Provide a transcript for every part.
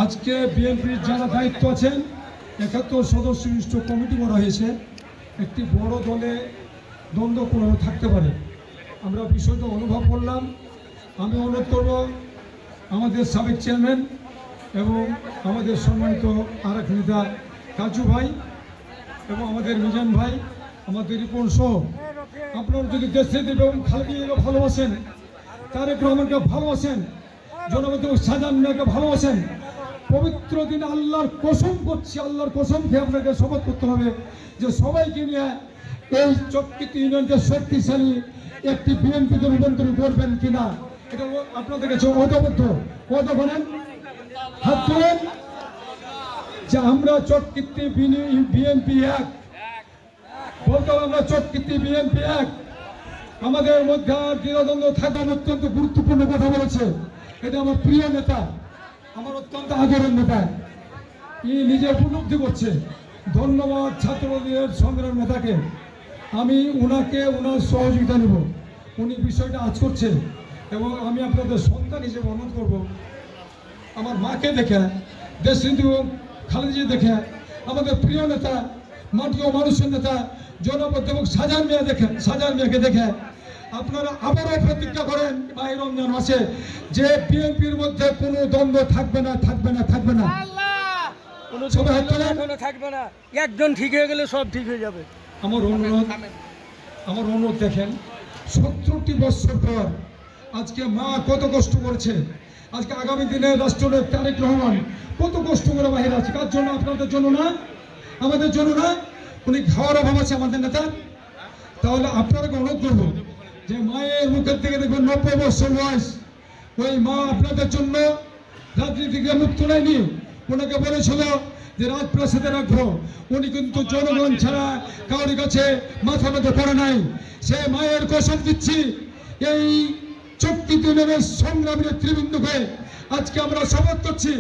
আজকে বিএনপির যারা দায়িত্ব আছেন ৭১ সদস্য বিশিষ্ট কমিটি করা হয়েছে। একটি বড় দলে দ্বন্দ্ব কোনো থাকতে পারে, আমরা বিষয়টা অনুভব করলাম। আমি অনুরোধ করব আমাদের সাবেক চেয়ারম্যান এবং আমাদের সম্মানিত আরেক নেতা কাজু ভাই এবং আমাদের মিজান ভাই, আমাদের রিপন সহ, আপনারা যদি দেশে এবং খালেদা ভালোবাসেন, তারেক রহমানকে ভালোবাসেন, জনগণ শাহজাহান মিয়াকে ভালোবাসেন, পবিত্র দিন আল্লাহর কসম করছি, আল্লাহর কসম খেয়ে আপনাকে শপথ করতে হবে যে সবাইকে নিয়ে এই চক্রিত ইউনিয়নকে শক্তিশালী একটি বিএনপিতে রূপান্তরিত করবেন কিনা, এটা আপনাদের কাছে ঐক্যবদ্ধ বলেন, হাত তুলেন যে আমরা চক্রিত বিএনপি এক বলতে হবে, আমরা চক্রিত বিএনপি এক। আমাদের মধ্যে আর দ্বিধাদ্বন্দ্ব থাকার অত্যন্ত গুরুত্বপূর্ণ কথা বলেছে। এটা আমার প্রিয় নেতা, আমার অত্যন্ত আদরের নেতা, নিজে উপলব্ধি করছে। ধন্যবাদ ছাত্রলীগের সংগ্রাম নেতাকে, আমি ওনাকে ওনার সহযোগিতা নেব, উনি বিষয়টা আজ করছে। এবং আমি আপনাদের সন্তান হিসেবে অনুরোধ করব, আমার মাকে দেখে, দেশনীতি খালেদা দেখে, আমাদের প্রিয় নেতা, মাটি ও মানুষের নেতা জনপদ এবং শাহজাহান মিয়াকে দেখে আপনারা আবারও প্রতিজ্ঞা করেন মাহে রমজান মাসে যে বিএনপির মধ্যে কোনো দ্বন্দ্ব থাকবে না, থাকবে না, থাকবে না, থাকবে না। একজন ঠিক হয়ে গেলে সব ঠিক হয়ে যাবে। আমার অনুরোধ দেখেন, ৭০টি বছর পর আজকে মা কত কষ্ট করেছে। আজকে আগামী দিনে রাষ্ট্রনায়ক তারেক রহমান কত কষ্ট করে বাহিরে আছে, কার জন্য? আপনাদের জন্য না, আমাদের জন্য না। উনি খাওয়ার অভাব আছে আমাদের নেতা। তাহলে আপনাদেরকে অনুরোধ করবো যে মায়ের মুখের থেকে দেখবেন ৯০ বছর বয়স, ওই মা আপনাদের জন্য রাজনীতিকে মুক্ত নেয়নি, ওনাকে বলেছিল যে রাজপ্রাসাদে রাখবো। উনি কিন্তু জনগণ ছাড়া কারোর কাছে মাথা পেতে পড়ে নাই। সে মায়ের কসম দিচ্ছি, এই চক্রিত ইউনিয়নের সংগ্রামী নেতৃবৃন্দকে আজকে আমরা শপথ করছি।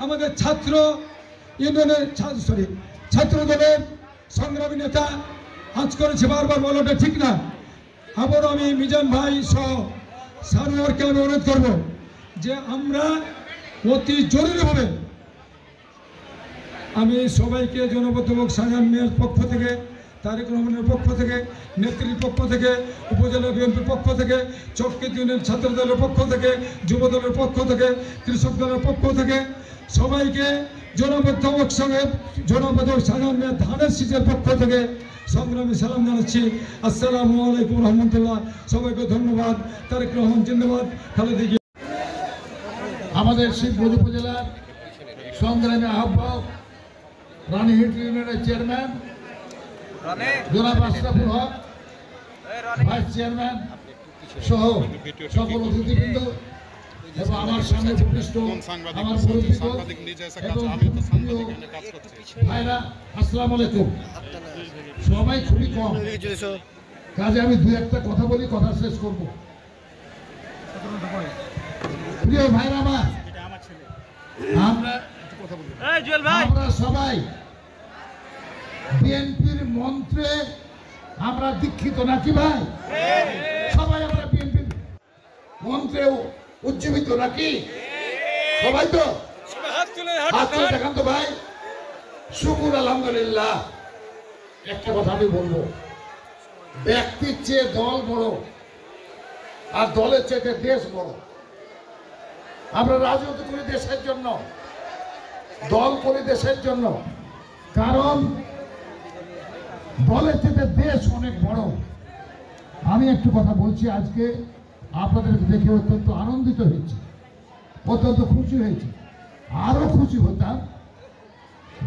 আমাদের ছাত্র দলের সংগ্রামী নেতা আজ করেছে, বারবার বলাটা ঠিক না। আবারও আমি মিজান ভাই সহ সারোয়ারকে আমি অনুরোধ করব যে আমরা অতি জরুরিভাবে, আমি সবাইকে জনপদ এবং শাহজাহান মিয়ার পক্ষ থেকে, তারেক রহমানের পক্ষ থেকে, নেত্রীর পক্ষ থেকে, উপজেলা বিএনপির পক্ষ থেকে, চক্রিত ইউনিয়ন ছাত্র দলের পক্ষ থেকে, যুব দলের পক্ষ থেকে, কৃষক দলের পক্ষ থেকে সবাইকে জনপদ সঙ্গে জনপদ শাহজাহান মিয়ার ধানের শীষের পক্ষ থেকে সংগ্রামী সালাম জানাচ্ছি। আসসালামু আলাইকুম রহমতুল্লাহ। সবাইকে ধন্যবাদ। তারেক রহমান জিন্দাবাদ, খালেদা জিয়া। আমাদের শিবগঞ্জ উপজেলার সংগ্রামী আহ্বায়ক, রানীহিট ইউনিয়নের চেয়ারম্যান জনাব আশরাফুল হক, ভাইস চেয়ারম্যান সহ সকল অতিথিবৃন্দ এবং আমার সামনে উপবিষ্ট আমার ভাইরা, আসসালামু আলাইকুম। সবাই খুবই কম, কাজে আমি দু একটা কথা বলি, কথা শেষ করব। প্রিয় ভাইরা আমার, আমরা সবাই বিএনপির মন্ত্রে আমরা দীক্ষিত নাকি ভাই? সবাই আমরা বিএনপির মন্ত্রে উজ্জীবিত নাকি? সবাই তো হাত তুলে দেখান তো ভাই। শুকুর আলহামদুলিল্লাহ। একটা কথা আমি বলবো, ব্যক্তির চেয়ে দল বড় আর দলের চেয়ে দেশ বড়। আমরা রাজনীতি করি দেশের জন্য, দল করি দেশের জন্য, কারণ দলের চেয়ে দেশ অনেক বড়। আমি একটু কথা বলছি, আজকে আপনাদের দেখে অত্যন্ত আনন্দিত হয়েছি, অত্যন্ত খুশি হয়েছি। আরো খুশি হতাম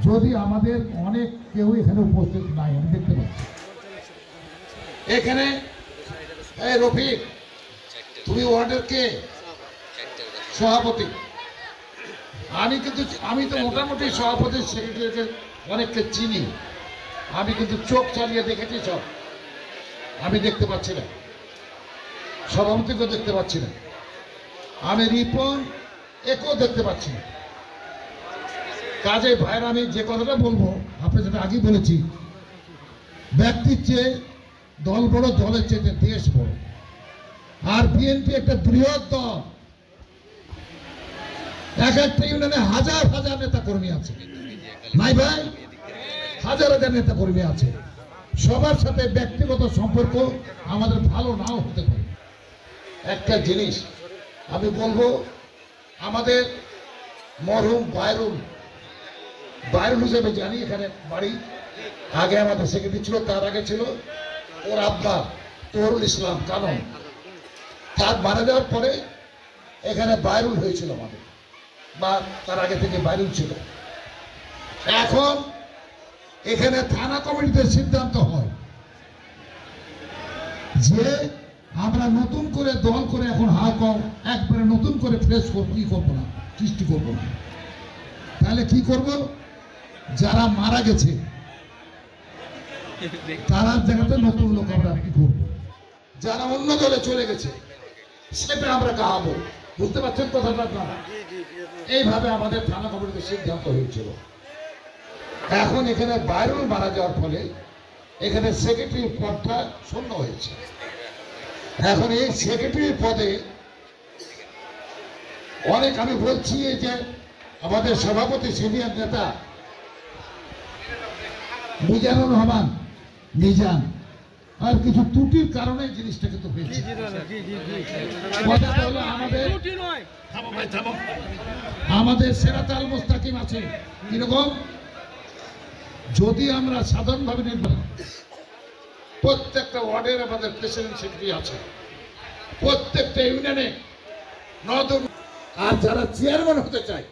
যদি আমাদের অনেক কেউ এখানে উপস্থিত নাই, আমি দেখতে পাচ্ছি এখানে। রফিক, তুমি ওয়ার্ডের কে? সভাপতি। আমি তো মোটামুটি সভাপতি সেক্রেটারিকে অনেককে চিনি, আমি কিন্তু চোখ চালিয়ে দেখেছি সব, আমি দেখতে পাচ্ছি না, সভাপতিকেও দেখতে পাচ্ছি না, আমি রিপন একেও দেখতে পাচ্ছি না। কাজে ভাইরা, আমি যে কথাটা বলবো আপনি যেটা আগে বলেছি, ব্যক্তির চেয়ে দল বড়, দলের চেয়ে দেশ বড়। আর বিএনপি একটা বৃহৎ দল, এক একটা ইউনিয়নে হাজার হাজার নেতা কর্মী আছে, নাই ভাই? হাজার হাজার নেতা কর্মী আছে। সবার সাথে ব্যক্তিগত সম্পর্ক আমাদের ভালো নাও হতে পারে। একটা জিনিস আমি বলবো, আমাদের মরহুম বাইরুল হিসেবে জানি, এখানে বাড়ি, আগে আমাদের সেক্রেটারি ছিল, তার আগে ছিল ওর আব্বা তহরুল ইসলাম কানন। তার মারা যাওয়ার পরে এখানে বাইরুল হয়েছিল আমাদের, বা তার আগে থেকে বাইরুল ছিল। এখন এখানে থানা কমিটিতে সিদ্ধান্ত হয় যে আমরা নতুন করে দল করে এখন একবারে নতুন করে ফ্রেশ কি করবো না, সৃষ্টি করবো না। তাহলে কি করব? যারা মারা গেছে তারা জায়গাতে নতুন লোক আমরা কি করবো, যারা অন্য দলে চলে গেছে সেটা আমরা গাহাবো। বুঝতে পারছেন কথাটা আপনারা? এইভাবে আমাদের থানা কমিটিতে সিদ্ধান্ত হয়েছিল। এখন এখানে বাইরুল মারা যাওয়ার ফলে এখানে সেক্রেটারি পদটা শূন্য হয়েছে। এখন এই সেক্রেটারি পদে অনেক, আমি বলছি যে আমাদের সভাপতি সিনিয়র নেতা মিজানুর রহমান মিজান, আর কিছু ত্রুটির কারণে জিনিসটা কিন্তু হয়েছে। কথাটা হলো আমাদের সেরাতাল মোস্তাকিম আছে কিরকম, যদি আমরা সাধারণভাবে নির্বাচন, প্রত্যেকটা ওয়ার্ডের আমাদের প্রেসিডেন্ট সেক্রেটারি আছে, প্রত্যেকটা ইউনিয়নে নতুন, আর যারা চেয়ারম্যান হতে চায়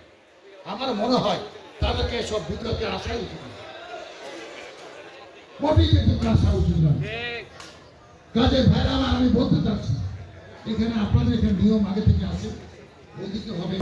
আমার মনে হয় তাদেরকে সব বিতর্কে আসা উচিত না, মোটেই বিতর্কে আসা উচিত না। কাজে ভাইরা আমার, আমি বলতে চাচ্ছি এখানে আপনাদের এখানে নিয়ম আগে থেকে আছে, ওদিকে হবে।